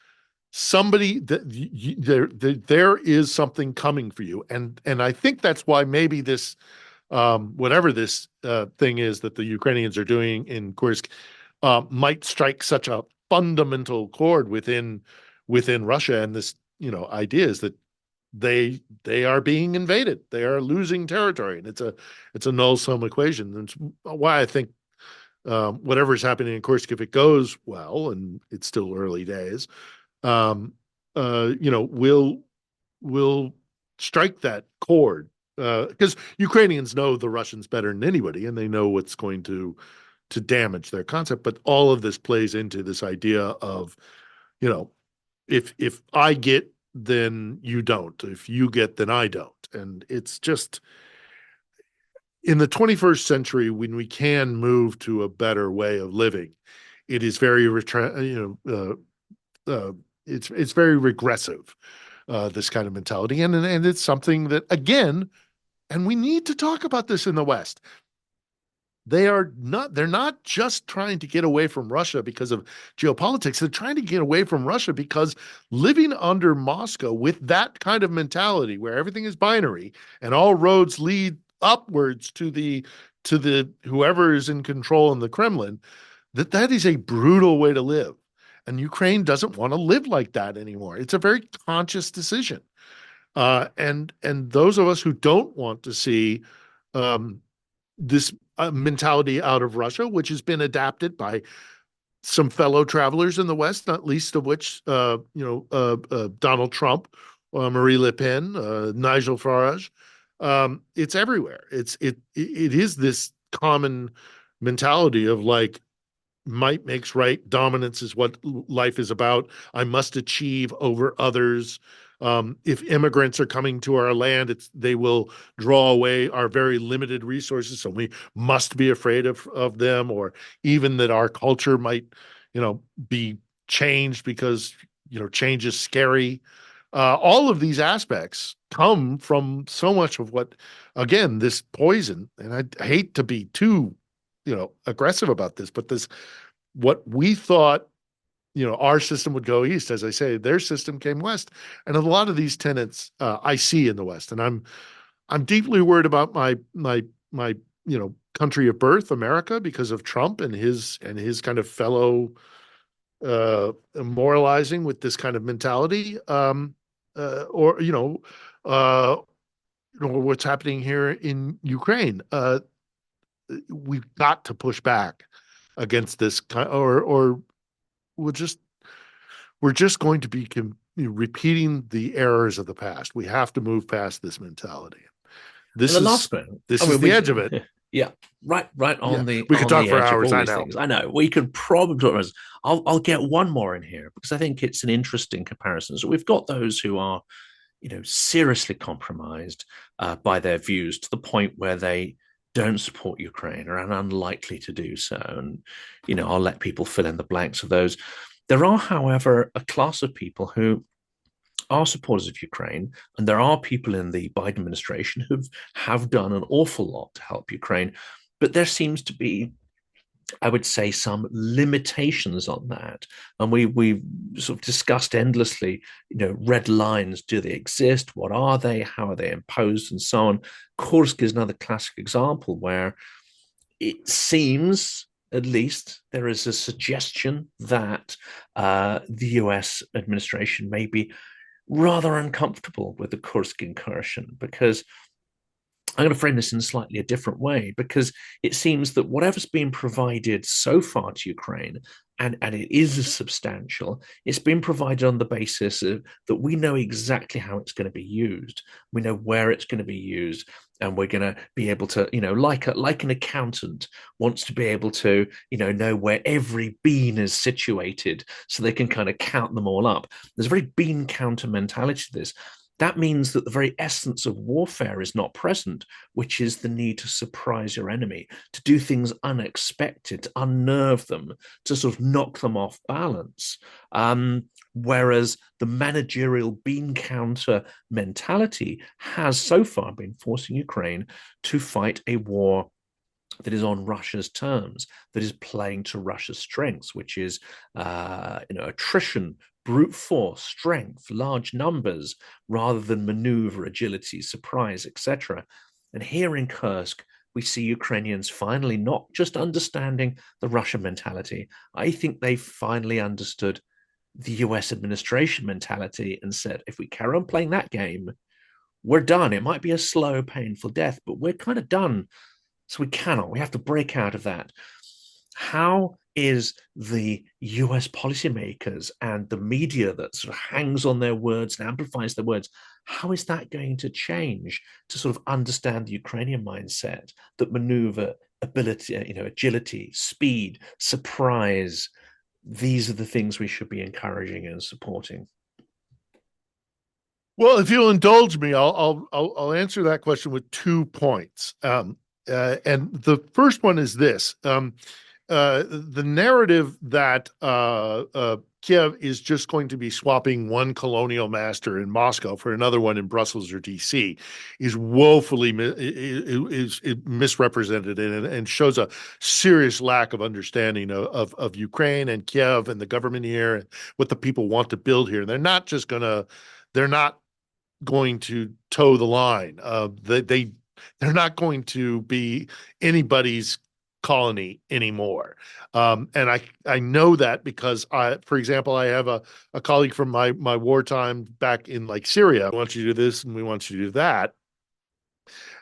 somebody there is something coming for you. And I think that's why maybe this, whatever this thing is that the Ukrainians are doing in Kursk, might strike such a fundamental chord within Russia. And this, idea is that they are being invaded. They are losing territory, and it's a null sum equation. That's why I think whatever's happening in Kursk, if it goes well, and it's still early days, will strike that chord, because Ukrainians know the Russians better than anybody, and they know what's going to damage their concept. But all of this plays into this idea of, if I get, then you don't. If you get, then I don't. And it's just, in the 21st century, when we can move to a better way of living, it is very it's very regressive, this kind of mentality, and it's something that, again, and we need to talk about this in the West. they're not just trying to get away from Russia because of geopolitics. They're trying to get away from Russia because living under Moscow with that kind of mentality where everything is binary and all roads lead upwards to the whoever is in control in the Kremlin, that is a brutal way to live. And Ukraine doesn't want to live like that anymore. It's a very conscious decision. And those of us who don't want to see um, this mentality out of Russia, which has been adapted by some fellow travelers in the West, not least of which, Donald Trump, Marie Le Pen, Nigel Farage. It's everywhere. It is this common mentality of like might makes right. Dominance is what life is about. I must achieve over others. If immigrants are coming to our land, they will draw away our very limited resources, so we must be afraid of them, or even that our culture might, be changed because change is scary. All of these aspects come from so much of what, again, this poison. And I hate to be too, aggressive about this, but this what we thought our system would go east. As I say, their system came west, and a lot of these tenants I see in the West, and I'm deeply worried about my country of birth, America, because of Trump and his kind of fellow moralizing with this kind of mentality, or uh, what's happening here in Ukraine. We've got to push back against this, or we'll just we're just going to be repeating the errors of the past. We have to move past this mentality. And This the is last bit, this I is mean, the edge of it. yeah, right Yeah, on the we could talk for edge of hours. all I these know. things. I know we could probably talk about. I'll get one more in here because I think it's an interesting comparison. So we've got those who are, seriously compromised by their views to the point where they don't support Ukraine or are unlikely to do so. And, I'll let people fill in the blanks of those. There are, however, a class of people who are supporters of Ukraine, and there are people in the Biden administration who have done an awful lot to help Ukraine. But there seems to be, I would say, some limitations on that, and we sort of discussed endlessly. Red lines: do they exist? What are they? How are they imposed? And so on. Kursk is another classic example where it seems, at least, there is a suggestion that the US administration may be rather uncomfortable with the Kursk incursion because I'm going to frame this in slightly a different way because it seems that whatever's been provided so far to Ukraine, and it is substantial, it's been provided on the basis of that we know exactly how it's going to be used. We know where it's going to be used. And we're going to be able to, like an accountant wants to be able to, know where every bean is situated so they can kind of count them all up. There's a very bean counter mentality to this. That means that the very essence of warfare is not present, which is the need to surprise your enemy, to do things unexpected, to unnerve them, to sort of knock them off balance. Whereas the managerial bean counter mentality has so far been forcing Ukraine to fight a war that is on Russia's terms, that is playing to Russia's strengths, which is attrition, brute force, strength, large numbers, rather than maneuver, agility, surprise, etc. And here in Kursk, we see Ukrainians finally not just understanding the Russian mentality. I think they finally understood the US administration mentality and said, if we carry on playing that game, we're done. It might be a slow, painful death, but we're kind of done. So we have to break out of that. How is the US policymakers and the media that sort of hangs on their words and amplifies their words, how is that going to change to sort of understand the Ukrainian mindset, that maneuver, ability, agility, speed, surprise? These are the things we should be encouraging and supporting. Well, if you'll indulge me, I'll answer that question with 2 points. And the first one is this: the narrative that Kiev is just going to be swapping one colonial master in Moscow for another one in Brussels or DC is woefully is misrepresented and shows a serious lack of understanding of Ukraine and Kiev and the government here and what the people want to build here. They're not going to toe the line. They're not going to be anybody's colony anymore. And I know that because for example, I have a colleague from my wartime back in like Syria. We want you to do this and we want you to do that.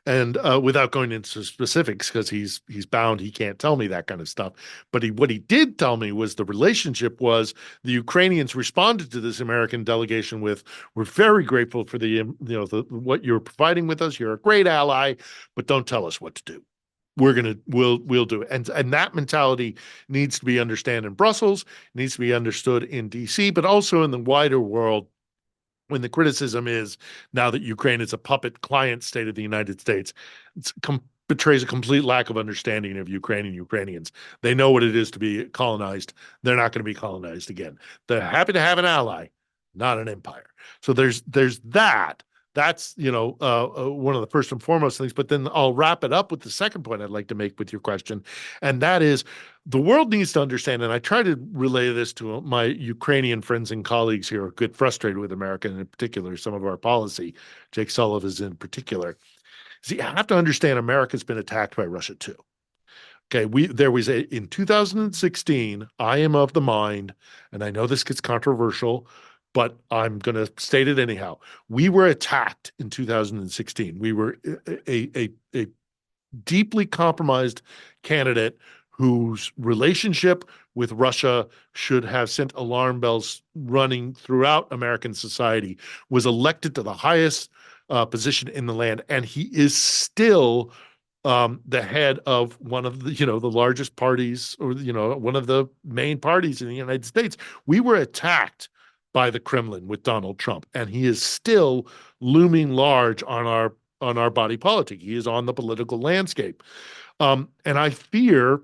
And without going into specifics, because he's bound, he can't tell me that kind of stuff. But what he did tell me was the relationship was the Ukrainians responded to this American delegation with, "We're very grateful for what you're providing with us. You're a great ally, but don't tell us what to do. We'll do it." And that mentality needs to be understood in Brussels, needs to be understood in DC, but also in the wider world. When the criticism is now that Ukraine is a puppet client state of the United States, it betrays a complete lack of understanding of Ukraine and Ukrainians. They know what it is to be colonized. They're not going to be colonized again. They're happy to have an ally, not an empire. So there's that. That's one of the first and foremost things. But then I'll wrap it up with the second point I'd like to make with your question, and that is the world needs to understand, and I try to relay this to my Ukrainian friends and colleagues here who get frustrated with America, and in particular, some of our policy, Jake Sullivan is in particular. See, you have to understand America's been attacked by Russia too. Okay, there was in 2016, I am of the mind, and I know this gets controversial, but I'm going to state it anyhow. We were attacked in 2016. We were a deeply compromised candidate whose relationship with Russia should have sent alarm bells running throughout American society, was elected to the highest position in the land, and he is still the head of one of the largest parties, or one of the main parties in the United States. We were attacked by the Kremlin with Donald Trump, and he is still looming large on our body politic. He is on the political landscape, and I fear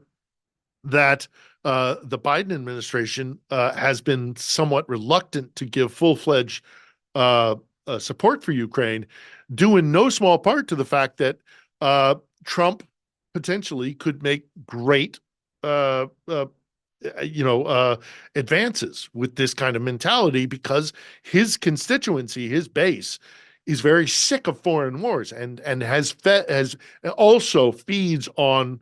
that the Biden administration has been somewhat reluctant to give full-fledged support for Ukraine, due in no small part to the fact that Trump potentially could make great advances with this kind of mentality, because his constituency, his base, is very sick of foreign wars and has also feeds on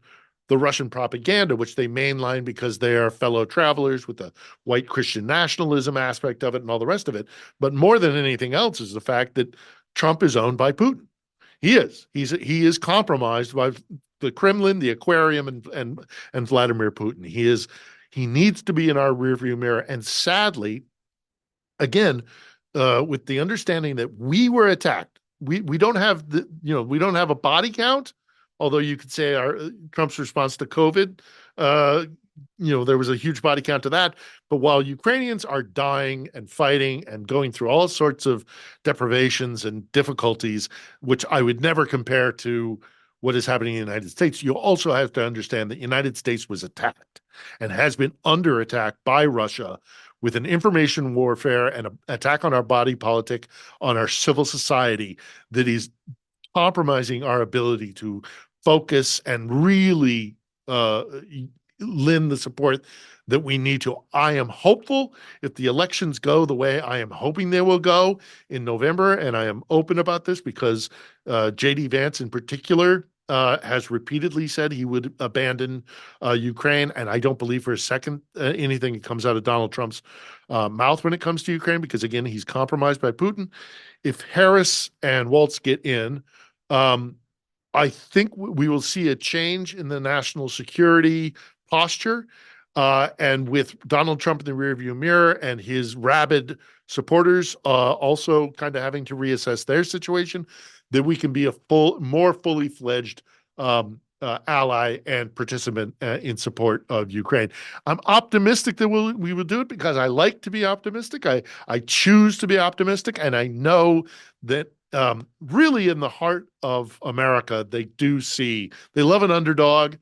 the Russian propaganda, which they mainline because they are fellow travelers with the white Christian nationalism aspect of it and all the rest of it. But more than anything else is the fact that Trump is owned by Putin. He is compromised by the Kremlin, the aquarium, and Vladimir Putin. He needs to be in our rearview mirror. And sadly, again, with the understanding that we were attacked, we don't have we don't have a body count. Although you could say Trump's response to COVID, there was a huge body count to that. But while Ukrainians are dying and fighting and going through all sorts of deprivations and difficulties, which I would never compare to what is happening in the United States, you also have to understand that the United States was attacked and has been under attack by Russia with an information warfare and an attack on our body politic, on our civil society, that is compromising our ability to focus and really lend the support that we need to. I am hopeful if the elections go the way I am hoping they will go in November, and I am open about this because J.D. Vance in particular has repeatedly said he would abandon Ukraine, and I don't believe for a second anything that comes out of Donald Trump's mouth when it comes to Ukraine, because again, he's compromised by Putin. If Harris and Waltz get in, I think we will see a change in the national security posture. And with Donald Trump in the rearview mirror and his rabid supporters also kind of having to reassess their situation, that we can be a more fully fledged ally and participant in support of Ukraine. I'm optimistic that we will do it because I like to be optimistic. I choose to be optimistic, and I know that really in the heart of America, they love an underdog,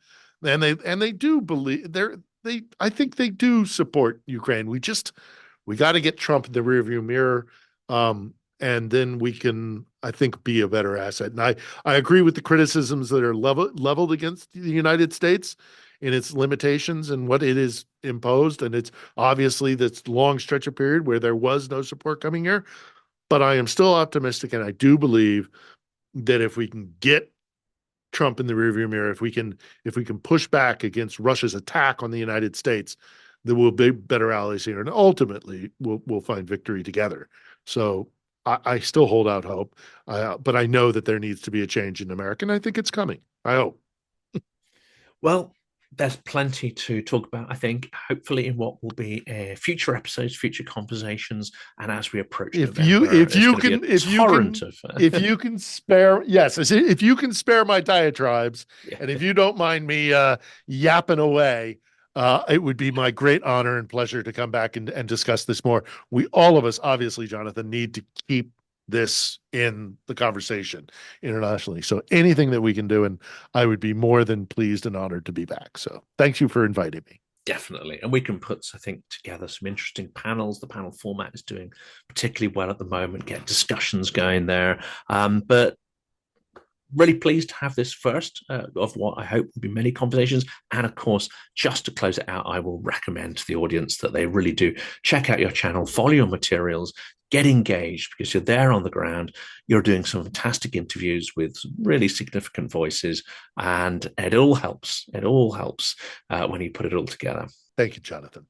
and they do believe I think they do support Ukraine. We got to get Trump in the rearview mirror. And then we can, I think, be a better asset. And I agree with the criticisms that are leveled against the United States in its limitations and what it is imposed. And it's obviously this long stretch of period where there was no support coming here. But I am still optimistic, and I do believe that if we can get Trump in the rearview mirror, if we can push back against Russia's attack on the United States, that we'll be better allies here, and ultimately we'll find victory together. So I still hold out hope, but I know that there needs to be a change in America, and I think it's coming. I hope. Well, there's plenty to talk about, I think, hopefully in what will be future episodes, future conversations, and as we approach November, If there's you going to can be a torrent of if you can spare, yes, if you can spare my diatribes, yeah, and if you don't mind me yapping away, it would be my great honor and pleasure to come back and discuss this more. We, all of us, obviously, Jonathan, need to keep this in the conversation internationally. So anything that we can do, and I would be more than pleased and honored to be back. So thank you for inviting me. definitely. And we can put, I think, together some interesting panels. The panel format is doing particularly well at the moment, get discussions going there. But really pleased to have this first of what I hope will be many conversations. And of course, just to close it out, I will recommend to the audience that they really do check out your channel, follow your materials, get engaged because you're there on the ground. You're doing some fantastic interviews with really significant voices, and it all helps. It all helps when you put it all together. Thank you, Jonathan.